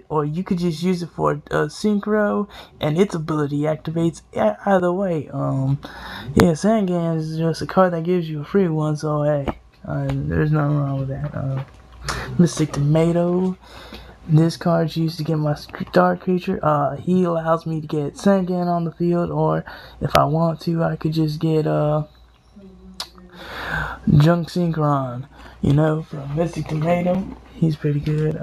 it, or you could just use it for synchro, and its ability activates either way. Yeah, Sangan is just a card that gives you a free one, so hey, there's nothing wrong with that. Mystic Tomato. This card's used to get my dark creature. He allows me to get Sangan on the field, or if I want to, I could just get Junk Synchron, you know, from Mystic Tomato. He's pretty good.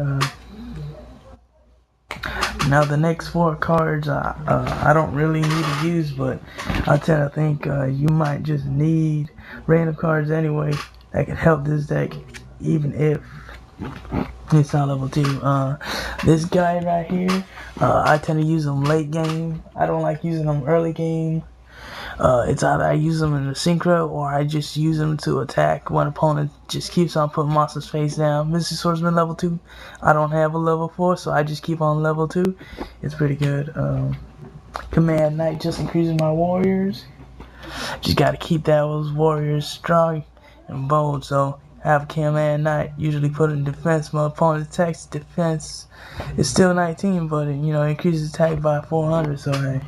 Now the next four cards I don't really need to use, but I tend to think you might just need random cards anyway that can help this deck, even if it's not level 2. This guy right here, I tend to use him late game. I don't like using him early game. It's either I use them in the synchro, or I just use them to attack when opponent just keeps on putting monsters face down. Mystic Swordsman level 2. I don't have a level 4, so I just keep on level 2. It's pretty good. Command Knight just increases my warriors. Just gotta keep those warriors strong and bold. So have Command Knight usually put in defense mode. Opponent attacks, defense is still 19, but you know, increases attack by 400. So hey.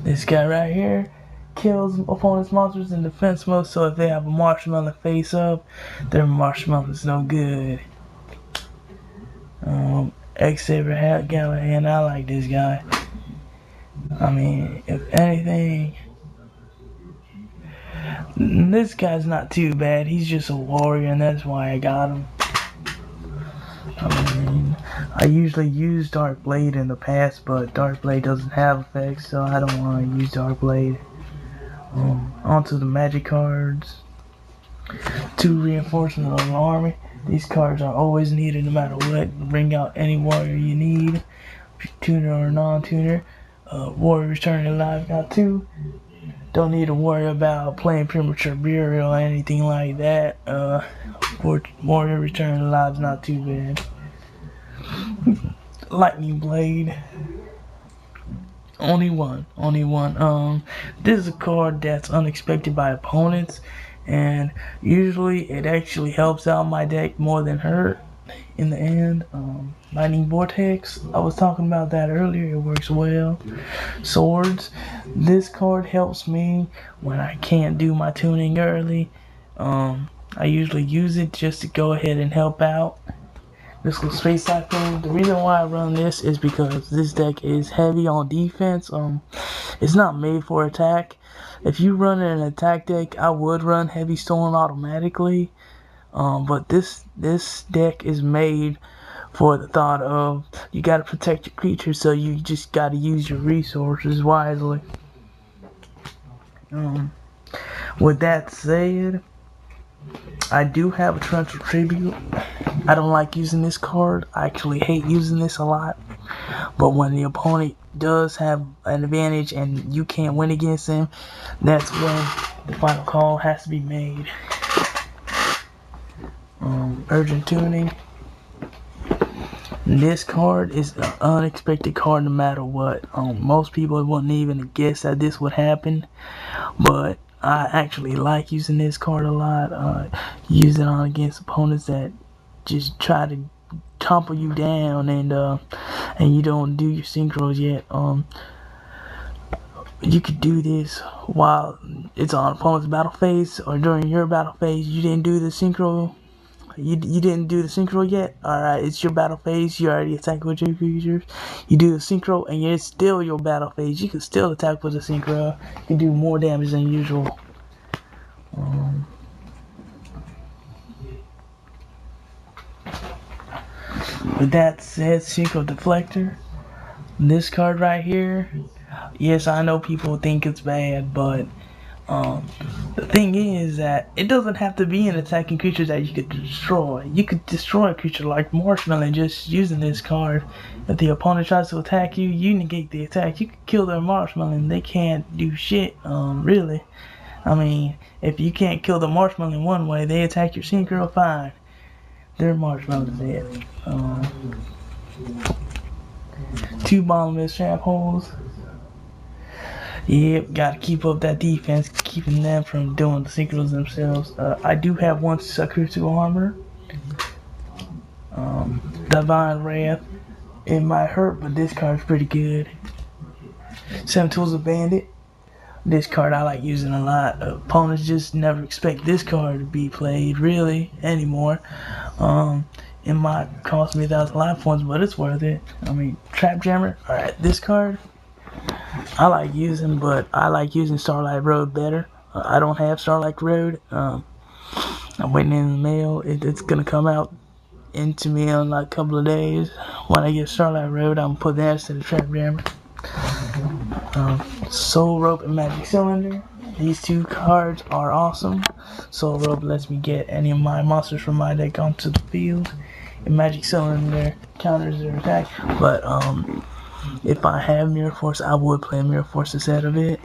This guy right here kills opponent's monsters in defense mode, so if they have a marshmallow face up, their marshmallow is no good. X-Saber Gallahan, I like this guy. I mean, if anything, this guy's not too bad. He's just a warrior, and that's why I got him. I mean, I usually use Dark Blade in the past, but Dark Blade doesn't have effects, so I don't want to use Dark Blade. Onto the magic cards. 2 reinforcement of the army. These cards are always needed no matter what. Bring out any warrior you need, tuner or non-tuner. Warrior returning alive, got 2. Don't need to worry about playing premature burial or anything like that. Warrior returning alive is not too bad. Lightning Blade. Only one. This is a card that's unexpected by opponents, and usually it actually helps out my deck more than hurt in the end. Lightning Vortex, I was talking about that earlier. It works well. Swords. This card helps me when I can't do my tuning early. I usually use it just to go ahead and help out. This little Space Cyclone. The reason why I run this is because this deck is heavy on defense. It's not made for attack. If you run an attack deck, I would run Heavy Storm automatically. But this deck is made for the thought of you gotta protect your creatures, so you just gotta use your resources wisely. With that said, I do have a Torrential Tribute. I don't like using this card. I actually hate using this a lot. But when the opponent does have an advantage and you can't win against them, that's when the final call has to be made. Urgent Tuning. This card is an unexpected card no matter what. Most people wouldn't even guess that this would happen, but I actually like using this card a lot. Use it on against opponents that just try to topple you down, and you don't do your synchros yet. You could do this while it's on opponent's battle phase or during your battle phase. You didn't do the synchro. You didn't do the synchro yet. Alright, it's your battle phase. You already attack with your creatures. You do the synchro, and it's still your battle phase. You can still attack with the synchro. You can do more damage than usual. With that said, Synchro Deflector. This card right here. Yes, I know people think it's bad, but the thing is that it doesn't have to be an attacking creature that you could destroy. You could destroy a creature like Marshmallow just using this card. If the opponent tries to attack you, you negate the attack. You could kill their Marshmallow and they can't do shit, really. I mean, if you can't kill the Marshmallow in one way, they attack your Synchro, fine. Their Marshmallow is dead. 2 Bottomless Trap Holes. Yep, gotta keep up that defense, keeping them from doing the synchros themselves. I do have 1 Sucker to Armor. Divine Wrath. It might hurt, but this card's pretty good. Seven Tools of Bandit. This card I like using a lot. Opponents just never expect this card to be played really anymore. It might cost me 1,000 life points, but it's worth it. I mean, Trap Jammer. Alright, this card I like using, but I like using Starlight Road better. I don't have Starlight Road. I'm waiting in the mail. It's gonna come out into me in like a couple of days. When I get Starlight Road, I'm gonna put that instead of Trap Jammer. Soul Rope and Magic Cylinder. These two cards are awesome. Soul Rope lets me get any of my monsters from my deck onto the field. And Magic Cylinder counters their attack. But if I have Mirror Force, I would play Mirror Force instead of it.